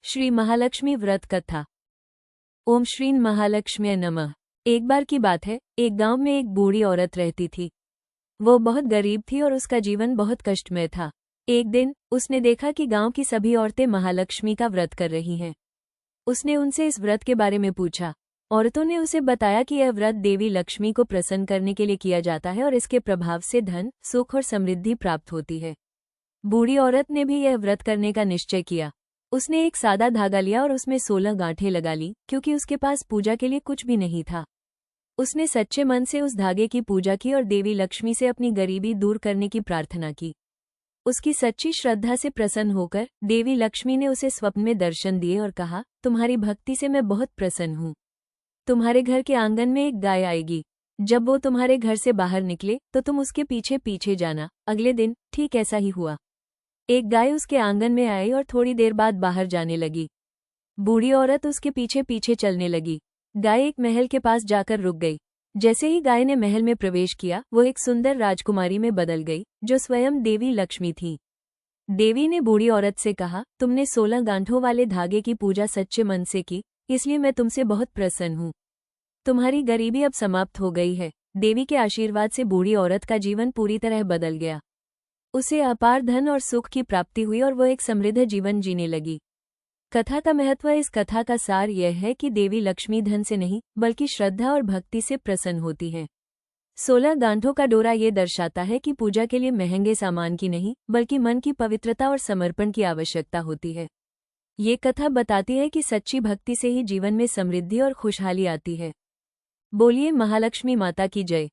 श्री महालक्ष्मी व्रत कथा। ओम श्री महालक्ष्म्यै नमः। एक बार की बात है, एक गांव में एक बूढ़ी औरत रहती थी। वो बहुत गरीब थी और उसका जीवन बहुत कष्टमय था। एक दिन उसने देखा कि गांव की सभी औरतें महालक्ष्मी का व्रत कर रही हैं। उसने उनसे इस व्रत के बारे में पूछा। औरतों ने उसे बताया कि यह व्रत देवी लक्ष्मी को प्रसन्न करने के लिए किया जाता है और इसके प्रभाव से धन, सुख और समृद्धि प्राप्त होती है। बूढ़ी औरत ने भी यह व्रत करने का निश्चय किया। उसने एक सादा धागा लिया और उसमें 16 गांठें लगा ली, क्योंकि उसके पास पूजा के लिए कुछ भी नहीं था। उसने सच्चे मन से उस धागे की पूजा की और देवी लक्ष्मी से अपनी गरीबी दूर करने की प्रार्थना की। उसकी सच्ची श्रद्धा से प्रसन्न होकर देवी लक्ष्मी ने उसे स्वप्न में दर्शन दिए और कहा, तुम्हारी भक्ति से मैं बहुत प्रसन्न हूँ। तुम्हारे घर के आंगन में एक गाय आएगी। जब वो तुम्हारे घर से बाहर निकले तो तुम उसके पीछे पीछे जाना। अगले दिन ठीक ऐसा ही हुआ। एक गाय उसके आंगन में आई और थोड़ी देर बाद बाहर जाने लगी। बूढ़ी औरत उसके पीछे पीछे चलने लगी। गाय एक महल के पास जाकर रुक गई। जैसे ही गाय ने महल में प्रवेश किया, वो एक सुंदर राजकुमारी में बदल गई, जो स्वयं देवी लक्ष्मी थी। देवी ने बूढ़ी औरत से कहा, तुमने 16 गांठों वाले धागे की पूजा सच्चे मन से की, इसलिए मैं तुमसे बहुत प्रसन्न हूँ। तुम्हारी गरीबी अब समाप्त हो गई है। देवी के आशीर्वाद से बूढ़ी औरत का जीवन पूरी तरह बदल गया। उसे अपार धन और सुख की प्राप्ति हुई और वह एक समृद्ध जीवन जीने लगी। कथा का महत्व। इस कथा का सार यह है कि देवी लक्ष्मी धन से नहीं, बल्कि श्रद्धा और भक्ति से प्रसन्न होती है। 16 गांठों का डोरा ये दर्शाता है कि पूजा के लिए महंगे सामान की नहीं, बल्कि मन की पवित्रता और समर्पण की आवश्यकता होती है। ये कथा बताती है कि सच्ची भक्ति से ही जीवन में समृद्धि और खुशहाली आती है। बोलिए महालक्ष्मी माता की जय।